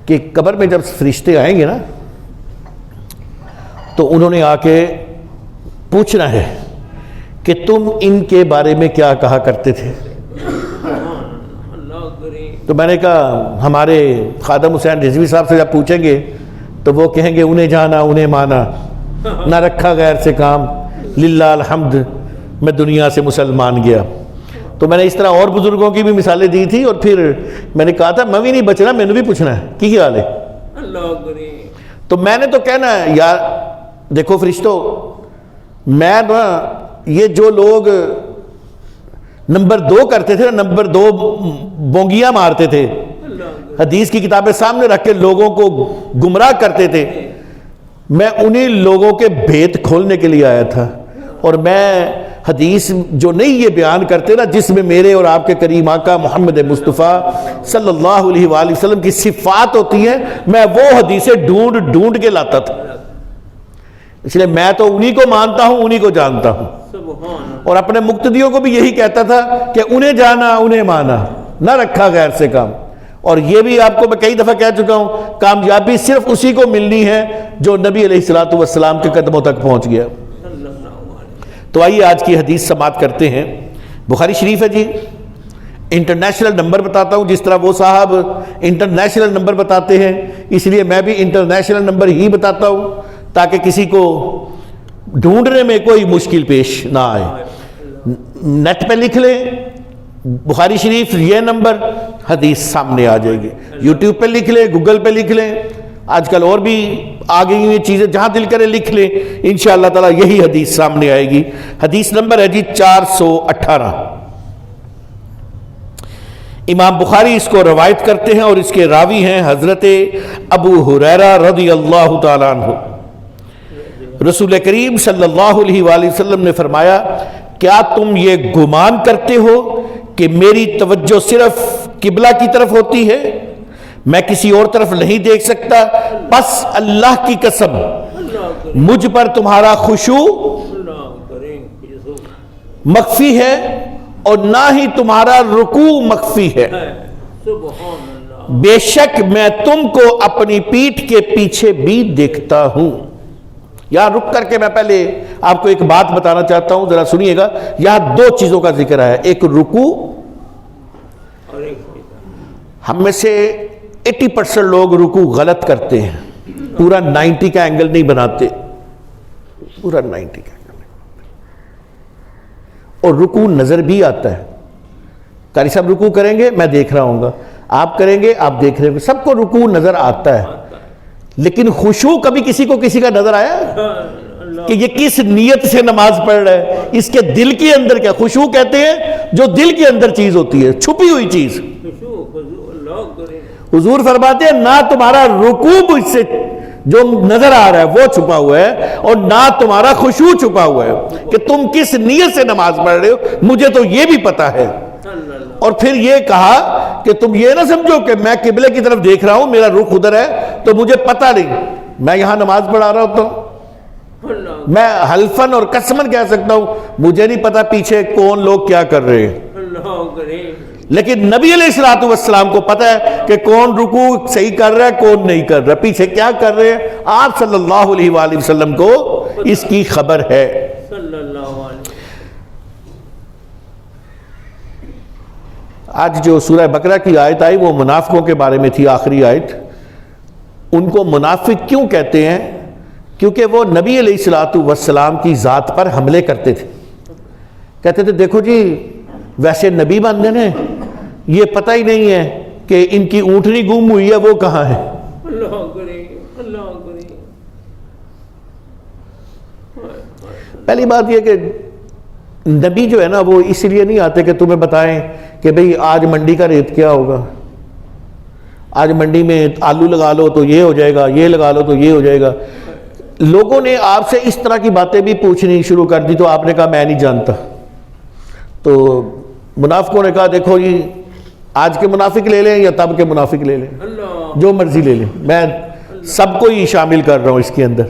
کہ قبر میں جب فرشتے آئیں گے نا تو انہوں نے آ کے پوچھنا ہے کہ تم ان کے بارے میں کیا کہا کرتے تھے. تو میں نے کہا ہمارے خادم حسین رضوی صاحب سے جب پوچھیں گے تو وہ کہیں گے انہیں جانا انہیں مانا، نہ رکھا غیر سے کام، للہ الحمد میں دنیا سے مسلمان گیا. تو میں نے اس طرح اور بزرگوں کی بھی مثالیں دی تھی، اور پھر میں نے کہا تھا میں بھی نہیں بچنا، میں نے بھی پوچھنا ہے کی حال ہے. تو میں نے تو کہنا ہے یار دیکھو فرشتوں، میں نا یہ جو لوگ نمبر 2 کرتے تھے، نمبر 2 بونگیاں مارتے تھے، حدیث کی کتابیں سامنے رکھ کے لوگوں کو گمراہ کرتے تھے، میں انہی لوگوں کے بھید کھولنے کے لیے آیا تھا. اور میں حدیث جو نہیں یہ بیان کرتے نا جس میں میرے اور آپ کے کریم آقا محمد مصطفیٰ صلی اللہ علیہ وآلہ وسلم کی صفات ہوتی ہیں، میں وہ حدیثیں ڈھونڈ ڈھونڈ کے لاتا تھا. اس لیے میں تو انہی کو مانتا ہوں، انہی کو جانتا ہوں، اور اپنے مقتدیوں کو بھی یہی کہتا تھا کہ انہیں جانا انہیں مانا، نہ رکھا غیر سے کام. اور یہ بھی آپ کو میں کئی دفعہ کہہ چکا ہوں، کامیابی صرف اسی کو ملنی ہے جو نبی علیہ الصلوۃ والسلام کے قدموں تک پہنچ گیا. تو آئیے آج کی حدیث سماعت کرتے ہیں. بخاری شریف ہے جی. انٹرنیشنل نمبر بتاتا ہوں، جس طرح وہ صاحب انٹرنیشنل نمبر بتاتے ہیں اس لیے میں بھی انٹرنیشنل نمبر ہی بتاتا ہوں تاکہ کسی کو ڈھونڈنے میں کوئی مشکل پیش نہ آئے. نیٹ پہ لکھ لیں بخاری شریف یہ نمبر، حدیث سامنے آ جائے گی. یوٹیوب پہ لکھ لیں، گوگل پہ لکھ لیں، آج کل اور بھی آ گئی ہیں چیزیں، جہاں دل کرے لکھ لیں، انشاءاللہ تعالیٰ یہی حدیث سامنے آئے گی. حدیث نمبر ہے جی 418. امام بخاری اس کو روایت کرتے ہیں اور اس کے راوی ہیں حضرت ابو ہریرہ رضی اللہ تعالیٰ عنہ. رسول کریم صلی اللہ علیہ وآلہ وسلم نے فرمایا کیا تم یہ گمان کرتے ہو کہ میری توجہ صرف قبلہ کی طرف ہوتی ہے، میں کسی اور طرف نہیں دیکھ سکتا، پس اللہ کی قسم مجھ پر تمہارا خشوع مخفی ہے اور نہ ہی تمہارا رکوع مخفی ہے. بے شک میں تم کو اپنی پیٹھ کے پیچھے بھی دیکھتا ہوں. یہاں رک کر کے میں پہلے آپ کو ایک بات بتانا چاہتا ہوں، ذرا سنیے گا. یہاں 2 چیزوں کا ذکر ہے، ایک رکوع، ہم میں سے 80% لوگ رکوع غلط کرتے ہیں، پورا 90 کا اینگل نہیں بناتے، پورا 90 کا اینگل نہیں بناتے. اور رکوع نظر بھی آتا ہے. قاری صاحب رکوع کریں گے میں دیکھ رہا ہوں گا، آپ کریں گے آپ دیکھ رہے ہوں گے، سب کو رکوع نظر آتا ہے. لیکن خشوع کبھی کسی کو کسی کا نظر آیا کہ یہ کس نیت سے نماز پڑھ رہا ہے، اس کے دل کے اندر کیا؟ خشوع کہتے ہیں جو دل کے اندر چیز ہوتی ہے، چھپی ہوئی چیز. حضور فرماتے ہیں نہ تمہارا رکوع اس سے جو نظر آ رہا ہے وہ چھپا ہوا ہے اور نہ تمہارا خشوع چھپا ہوا ہے کہ تم کس نیت سے نماز پڑھ رہے ہو، مجھے تو یہ بھی پتا ہے. اور پھر یہ کہا کہ تم یہ نہ سمجھو کہ میں قبلے کی طرف دیکھ رہا ہوں، میرا رخ ادھر ہے تو مجھے پتہ نہیں، میں یہاں نماز پڑھا رہا ہوتا ہوں، میں حلفاً اور قسماً کہہ سکتا ہوں مجھے نہیں پتا پیچھے کون لوگ کیا کر رہے ہیں. لیکن نبی علیہ الصلوۃ والسلام کو پتہ ہے کہ کون رکوع صحیح کر رہا ہے کون نہیں کر رہا، پیچھے کیا کر رہے ہیں. آپ صلی اللہ علیہ وآلہ وسلم کو اس کی خبر ہے. آج جو سورہ بقرہ کی آیت آئی وہ منافقوں کے بارے میں تھی، آخری آیت. ان کو منافق کیوں کہتے ہیں؟ کیونکہ وہ نبی علیہ الصلوۃ والسلام کی ذات پر حملے کرتے تھے. کہتے تھے دیکھو جی ویسے نبی بندے نے یہ پتہ ہی نہیں ہے کہ ان کی اونٹنی گم ہوئی ہے وہ کہاں ہے. پہلی بات یہ کہ نبی جو ہے نا وہ اس لیے نہیں آتے کہ تمہیں بتائیں کہ بھئی آج منڈی کا ریٹ کیا ہوگا، آج منڈی میں آلو لگا لو تو یہ ہو جائے گا، یہ لگا لو تو یہ ہو جائے گا. لوگوں نے آپ سے اس طرح کی باتیں بھی پوچھنی شروع کر دی تو آپ نے کہا میں نہیں جانتا. تو منافقوں نے کہا دیکھو جی آج کے منافق لے لیں یا تب کے منافق لے لیں، جو مرضی لے لیں، میں سب کو ہی شامل کر رہا ہوں اس کے اندر،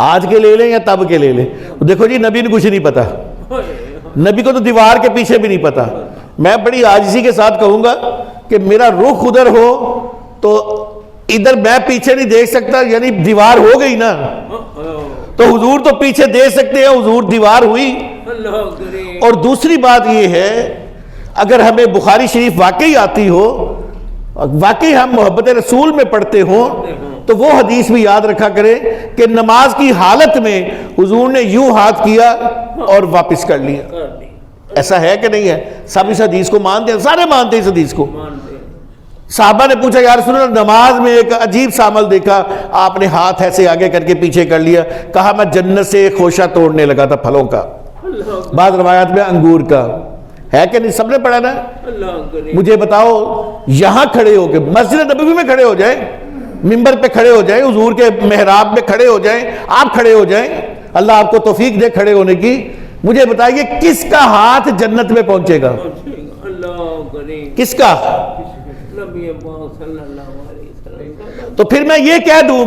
آج کے لے لیں یا تب کے لے لیں. دیکھو جی نبی نے کچھ نہیں پتا، نبی کو تو دیوار کے پیچھے بھی نہیں پتا. میں بڑی عاجزی کے ساتھ کہوں گا کہ میرا رخ ادھر ہو تو ادھر میں پیچھے نہیں دیکھ سکتا، یعنی دیوار ہو گئی نا، تو حضور تو پیچھے دیکھ سکتے ہیں، حضور دیوار ہوئی۔ اور دوسری بات یہ ہے، اگر ہمیں بخاری شریف واقعی آتی ہو، واقعی ہم محبت رسول میں پڑھتے ہوں، تو وہ حدیث بھی یاد رکھا کریں کہ نماز کی حالت میں حضور نے یوں ہاتھ کیا اور واپس کر لیا۔ ایسا ہے کہ نہیں ہے؟ سب اس حدیث کو مانتے ہیں، سارے مانتے ہیں اس حدیث کو۔ صحابہ نے پوچھا یا رسول اللہ، نماز میں ایک عجیب سا عمل دیکھا، آپ نے ہاتھ ایسے آگے کر کے پیچھے کر لیا، کہا میں جنت سے ایک خوشہ توڑنے لگا تھا پھلوں کا، بعض روایات میں انگور کا، ہے کہ نہیں؟ سب نے پڑھا نا؟ مجھے بتاؤ، یہاں کھڑے ہو کے مسجد نبوی میں کھڑے ہو جائیں، ممبر پہ کھڑے ہو جائیں، حضور کے محراب میں کھڑے ہو جائیں، آپ کھڑے ہو جائیں، اللہ آپ کو توفیق دے کھڑے ہونے کی، مجھے بتائیے کس کا ہاتھ جنت میں پہنچے گا؟ کس کا؟ تو پھر میں یہ کہہ دوں،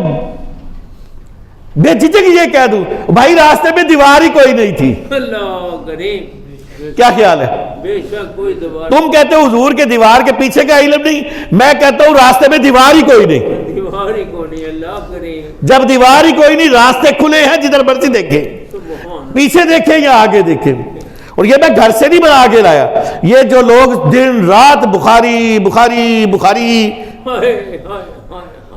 بے جھجک یہ کہہ دوں، بھائی راستے میں دیوار ہی کوئی نہیں تھی، کیا خیال ہے؟ بے شک کوئی دیوار، تم کہتے ہو حضور کے دیوار کے پیچھے کا علم نہیں، میں کہتا ہوں راستے میں دیوار ہی کوئی نہیں، دیوار ہی کوئی نہیں، اللہ کرے۔ جب دیوار ہی کوئی نہیں، راستے کھلے ہیں، جدھر مرضی دیکھیں، پیچھے دیکھیں یا آگے دیکھیں۔ اور یہ میں گھر سے نہیں بنا کے لایا، یہ جو لوگ دن رات بخاری بخاری بخاری،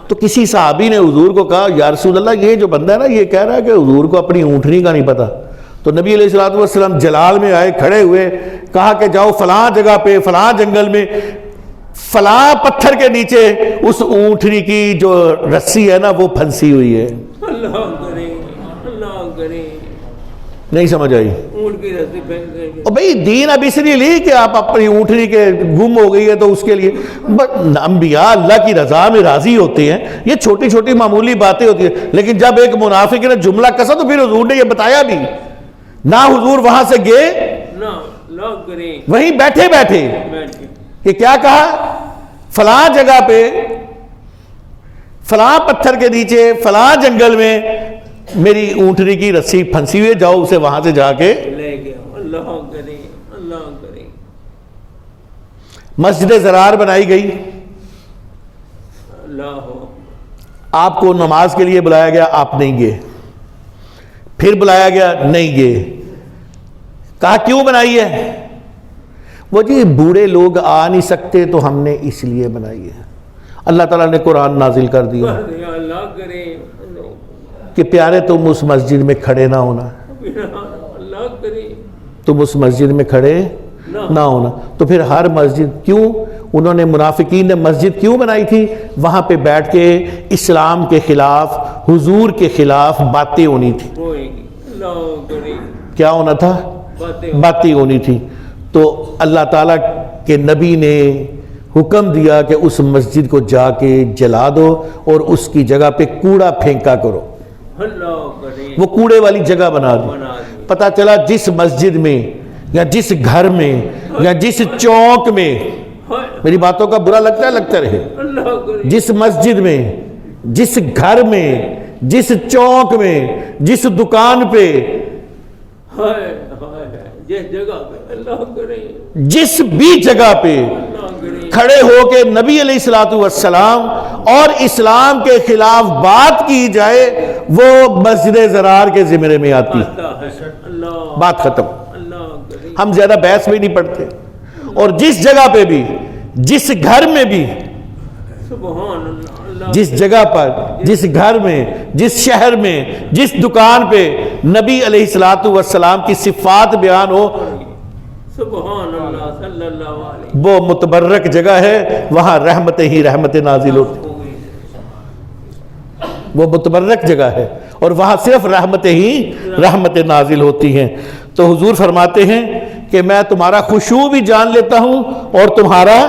تو کسی صحابی نے حضور کو کہا یا رسول اللہ یہ جو بندہ ہے نا، یہ کہہ رہا ہے کہ حضور کو اپنی اونٹنی کا نہیں پتا۔ تو نبی علیہ السلام جلال میں آئے، کھڑے ہوئے، کہا کہ جاؤ فلاں جگہ پہ، فلاں جنگل میں، فلاں پتھر کے نیچے اس اونٹنی کی جو رسی ہے نا وہ پھنسی ہوئی ہے۔ اللہ کرے، اللہ کرے، نہیں سمجھ آئی؟ اونٹ کی رسی پھینک گئی۔ اور بھئی دین اب اس لیے لی کہ آپ اپنی اونٹنی کے گم ہو گئی ہے تو اس کے لیے، انبیاء اللہ کی رضا میں راضی ہوتے ہیں، یہ چھوٹی چھوٹی معمولی باتیں ہوتی ہیں، لیکن جب ایک منافق نے جملہ کسا تو پھر حضور نے یہ بتایا بھی نہ، حضور وہاں سے گئے نہ، اللہ کرے، وہیں بیٹھے بیٹھے کہ کیا کہا، فلاں جگہ پہ فلاں پتھر کے نیچے فلاں جنگل میں میری اونٹنی کی رسی پھنسی ہوئی، جاؤ اسے وہاں سے جا کے لے گیا۔ اللہ کرے، اللہ کرے۔ مسجد زرار بنائی گئی، اللہ ہو، آپ کو نماز کے لیے بلایا گیا، آپ نہیں گئے، پھر بلایا گیا، نہیں گئے، کہا کیوں بنائی ہے؟ وہ جی بوڑھے لوگ آ نہیں سکتے تو ہم نے اس لیے بنائی ہے۔ اللہ تعالیٰ نے قرآن نازل کر دیا اللہ کرے، کہ پیارے تم اس مسجد میں کھڑے نہ ہونا، اللہ کرے، تم اس مسجد میں کھڑے نہ ہونا۔ تو پھر ہر مسجد کیوں، انہوں نے منافقین نے مسجد کیوں بنائی تھی؟ وہاں پہ بیٹھ کے اسلام کے خلاف، حضور کے خلاف باتیں ہونی تھی۔ اللہ کرے، کیا ہونا تھا؟ باتیں ہونی تھی۔ تو اللہ تعالیٰ کے نبی نے حکم دیا کہ اس مسجد کو جا کے جلا دو اور اس کی جگہ پہ کوڑا پھینکا کرو، اللہ کرے، وہ کوڑے والی جگہ بنا دی۔ پتہ چلا جس مسجد میں یا جس گھر میں یا جس چوک میں، میری باتوں کا برا لگتا ہے، لگتا رہے، اللہ کرے، جس مسجد میں، جس گھر میں، جس چوک میں، جس دکان پہ، جس جگہ پہ، اللہ کرے، جس بھی جگہ پہ کھڑے ہو کے نبی علیہ السلام اور اسلام کے خلاف بات کی جائے، وہ مسجد زرار کے زمرے میں آتی ہے، بات ختم۔ ہم زیادہ بحث میں نہیں پڑھتے۔ اور جس جگہ پہ بھی، جس گھر میں بھی، سبحان اللہ، جس جگہ پر، جس گھر میں، جس شہر میں، جس دکان پہ نبی علیہ السلام کی صفات بیان ہو، سبحان اللہ، صلی اللہ علیہ، وہ متبرک جگہ ہے، وہاں رحمتیں ہی رحمتیں نازل ہوتی، وہ متبرک جگہ ہے اور وہاں صرف رحمتیں ہی رحمتیں نازل ہوتی ہیں۔ تو حضور فرماتے ہیں کہ میں تمہارا خشوع بھی جان لیتا ہوں اور تمہارا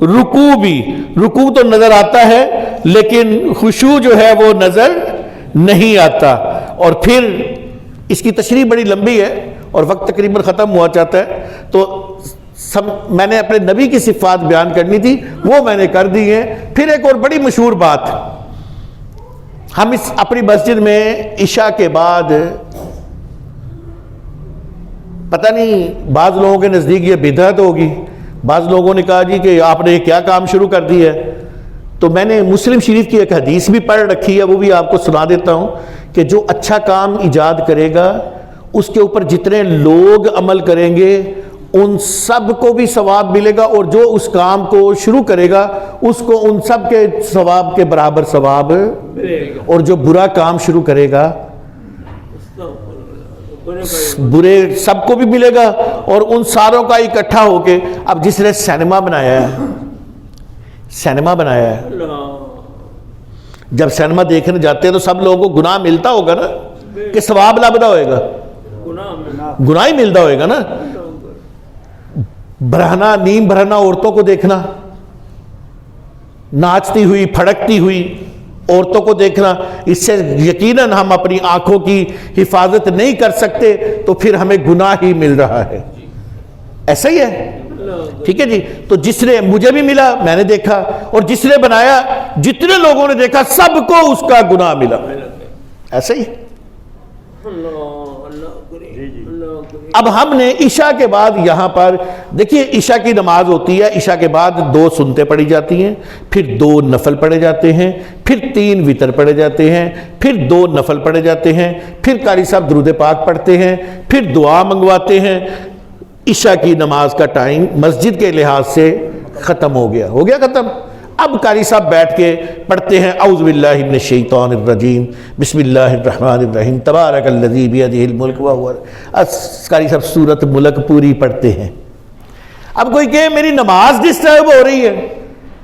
رکوع بھی۔ رکوع تو نظر آتا ہے لیکن خشوع جو ہے وہ نظر نہیں آتا۔ اور پھر اس کی تشریح بڑی لمبی ہے اور وقت تقریباً ختم ہوا چاہتا ہے، تو میں نے اپنے نبی کی صفات بیان کرنی تھی، وہ میں نے کر دی ہیں۔ پھر ایک اور بڑی مشہور بات، ہم اس اپنی مسجد میں عشاء کے بعد، پتہ نہیں بعض لوگوں کے نزدیک یہ بدعت ہوگی، بعض لوگوں نے کہا جی کہ آپ نے کیا کام شروع کر دی ہے، تو تو میں نے مسلم شریف کی ایک حدیث بھی پڑھ رکھی ہے، وہ بھی آپ کو سنا دیتا ہوں کہ جو اچھا کام ایجاد کرے گا اس کے اوپر جتنے لوگ عمل کریں گے ان سب کو بھی ثواب ملے گا، اور جو اس کام کو شروع کرے گا اس کو ان سب کے ثواب کے برابر ثواب، اور جو برا کام شروع کرے گا برے سب کو بھی ملے گا، اور ان ساروں کا اکٹھا ہو کے، اب جس نے سینما بنایا ہے، جب سینما دیکھنے جاتے ہیں تو سب لوگوں کو گناہ ملتا ہوگا نا کہ ثواب لابدہ ہوئے گا؟ گناہ ہی ملتا ہوئے گا نا۔ برہنہ نیم برہنہ عورتوں کو دیکھنا، ناچتی ہوئی پھڑکتی ہوئی عورتوں کو دیکھنا، اس سے یقیناً ہم اپنی آنکھوں کی حفاظت نہیں کر سکتے، تو پھر ہمیں گناہ ہی مل رہا ہے۔ ایسا ہی ہے، ٹھیک ہے جی۔ تو جس نے، مجھے بھی ملا، میں نے دیکھا، اور جس نے بنایا، جتنے لوگوں نے دیکھا، سب کو اس کا گناہ ملا، ایسا ہی۔ اب ہم نے عشاء کے بعد یہاں پر دیکھیے، عشاء کی نماز ہوتی ہے، عشاء کے بعد 2 سنتیں پڑھی جاتی ہیں، پھر 2 نفل پڑھے جاتے ہیں، پھر 3 وتر پڑھے جاتے ہیں، پھر 2 نفل پڑھے جاتے ہیں، پھر قاری صاحب درود پاک پڑھتے ہیں، پھر دعا منگواتے ہیں۔ عشاء کی نماز کا ٹائم مسجد کے لحاظ سے ختم ہو گیا ختم۔ اب قاری صاحب بیٹھ کے پڑھتے ہیں اعوذ باللہ من الشیطان الرجیم بسم اللہ الرحمن الرحیم تبارک الذی بیدہ الملک وہو، قاری صاحب سورۃ ملک پوری پڑھتے ہیں۔ اب کوئی کہے میری نماز ڈسٹرب ہو رہی ہے،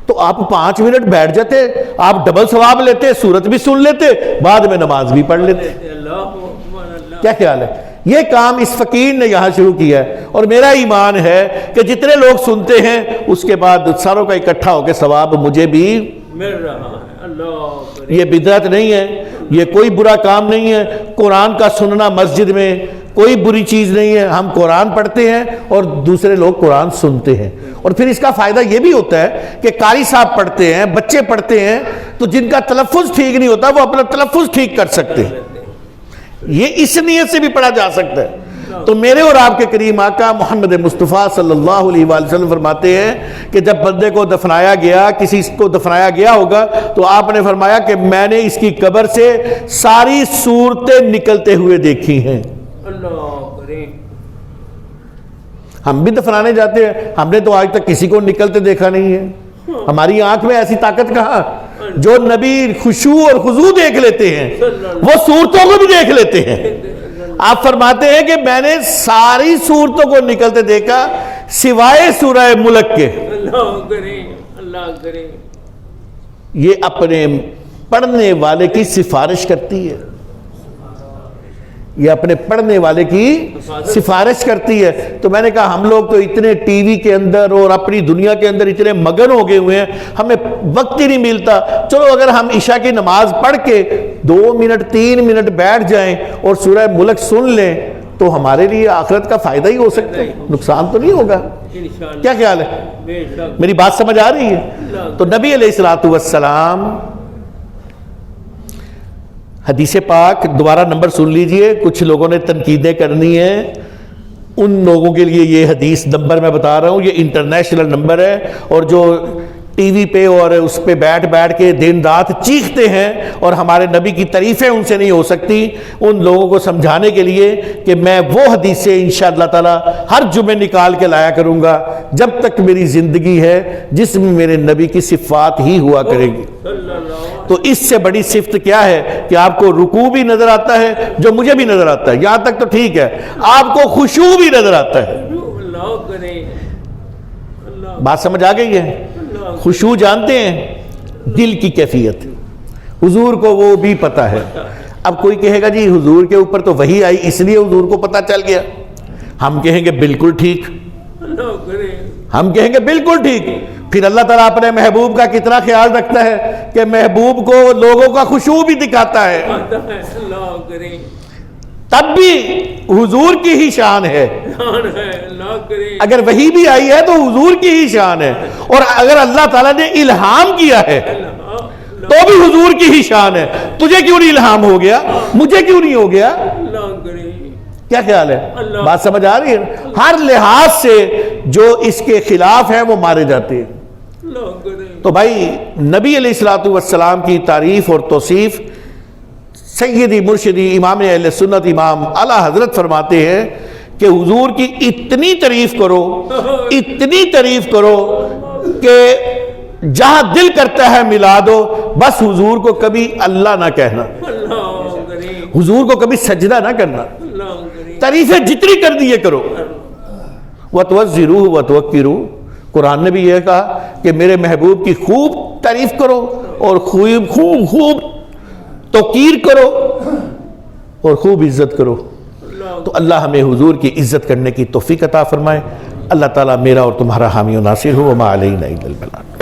تو آپ 5 منٹ بیٹھ جاتے، آپ ڈبل ثواب لیتے، سورت بھی سن لیتے، بعد میں نماز بھی پڑھ لیتے۔ کیا خیال ہے؟ یہ کام اس فقیر نے یہاں شروع کیا ہے، اور میرا ایمان ہے کہ جتنے لوگ سنتے ہیں اس کے بعد ساروں کا اکٹھا ہو کے ثواب مجھے بھی مل رہا ہے۔ اللہ، یہ بدعت نہیں ہے، یہ کوئی برا کام نہیں ہے۔ قرآن کا سننا مسجد میں کوئی بری چیز نہیں ہے، ہم قرآن پڑھتے ہیں اور دوسرے لوگ قرآن سنتے ہیں، اور پھر اس کا فائدہ یہ بھی ہوتا ہے کہ قاری صاحب پڑھتے ہیں، بچے پڑھتے ہیں، تو جن کا تلفظ ٹھیک نہیں ہوتا وہ اپنا تلفظ ٹھیک کر سکتے ہیں، یہ اس نیت سے بھی پڑھا جا سکتا ہے۔ تو میرے اور آپ کے کریم آقا محمد مصطفیٰ صلی اللہ علیہ وآلہ وسلم فرماتے ہیں کہ جب بندے کو دفنایا گیا، کسی کو دفنایا گیا ہوگا، تو آپ نے فرمایا کہ میں نے اس کی قبر سے ساری صورتیں نکلتے ہوئے دیکھی ہیں۔ ہم بھی دفنانے جاتے ہیں، ہم نے تو آج تک کسی کو نکلتے دیکھا نہیں ہے، ہماری آنکھ میں ایسی طاقت کہاں؟ جو نبی خشوع اور خضوع دیکھ لیتے ہیں وہ صورتوں کو بھی دیکھ لیتے ہیں۔ آپ فرماتے ہیں کہ میں نے ساری صورتوں کو نکلتے دیکھا سوائے سورہ ملک کے۔ اللہ کریم، اللہ کریم۔ یہ اپنے پڑھنے والے کی سفارش کرتی ہے، یہ اپنے پڑھنے والے کی سفارش کرتی ہے۔ تو میں نے کہا ہم لوگ تو اتنے ٹی وی کے اندر اور اپنی دنیا کے اندر اتنے مگن ہو گئے ہوئے ہیں، ہمیں وقت ہی نہیں ملتا۔ چلو اگر ہم عشاء کی نماز پڑھ کے 2 منٹ 3 منٹ بیٹھ جائیں اور سورہ ملک سن لیں تو ہمارے لیے آخرت کا فائدہ ہی ہو سکتا ہے، نقصان تو نہیں ہوگا۔ کیا خیال ہے؟ میری بات سمجھ آ رہی ہے؟ تو نبی علیہ الصلوۃ والسلام، حدیث پاک دوبارہ نمبر سن لیجئے، کچھ لوگوں نے تنقیدیں کرنی ہیں، ان لوگوں کے لیے یہ حدیث نمبر میں بتا رہا ہوں، یہ انٹرنیشنل نمبر ہے، اور جو ٹی وی پہ اور اس پہ بیٹھ کے دن رات چیختے ہیں اور ہمارے نبی کی تعریفیں ان سے نہیں ہو سکتی، ان لوگوں کو سمجھانے کے لیے کہ میں وہ حدیثیں انشاءاللہ تعالی ہر جمعے نکال کے لایا کروں گا جب تک میری زندگی ہے، جس میں میرے نبی کی صفات ہی ہوا کرے گی۔ تو اس سے بڑی صفت کیا ہے کہ آپ کو رکوع بھی نظر آتا ہے، جو مجھے بھی نظر آتا ہے، یہاں تک تو ٹھیک ہے، آپ کو خشوع بھی نظر آتا ہے۔ بات سمجھ آ گئی ہے؟ خشوع جانتے ہیں؟ دل کی کیفیت، حضور کو وہ بھی پتہ ہے۔ اب کوئی کہے گا جی حضور کے اوپر تو وحی آئی اس لیے حضور کو پتہ چل گیا، ہم کہیں گے بالکل ٹھیک، ہم کہیں گے بالکل ٹھیک۔ پھر اللہ تعالیٰ اپنے محبوب کا کتنا خیال رکھتا ہے کہ محبوب کو لوگوں کا خشوع بھی دکھاتا ہے، تب بھی حضور کی ہی شان ہے۔ اگر وحی بھی آئی ہے تو حضور کی ہی شان ہے، اور اگر اللہ تعالیٰ نے الہام کیا ہے تو بھی حضور کی ہی شان ہے۔ تجھے کیوں نہیں الہام ہو گیا؟ مجھے کیوں نہیں ہو گیا؟ کیا خیال ہے؟ بات سمجھ آ رہی ہے؟ ہر لحاظ سے جو اس کے خلاف ہے وہ مارے جاتے ہیں۔ تو بھائی نبی علیہ الصلوۃ والسلام کی تعریف اور توصیف سیدی مرشدی امام اہل سنت امام اعلیٰ حضرت فرماتے ہیں کہ حضور کی اتنی تعریف کرو کہ جہاں دل کرتا ہے ملا دو، بس حضور کو کبھی اللہ نہ کہنا، اللہ کریم، حضور کو کبھی سجدہ نہ کرنا، اللہ کریم، تعریفیں جتنی کر دیے کرو۔ وَتُوَزِّرُوهُ وَتُوَقِّرُوهُ، قرآن نے بھی یہ کہا کہ میرے محبوب کی خوب تعریف کرو اور خوب توقیر کرو اور خوب عزت کرو۔ تو اللہ ہمیں حضور کی عزت کرنے کی توفیق عطا فرمائے۔ اللہ تعالیٰ میرا اور تمہارا حامی و ناصر ہو، وما علینا الا البلاغ۔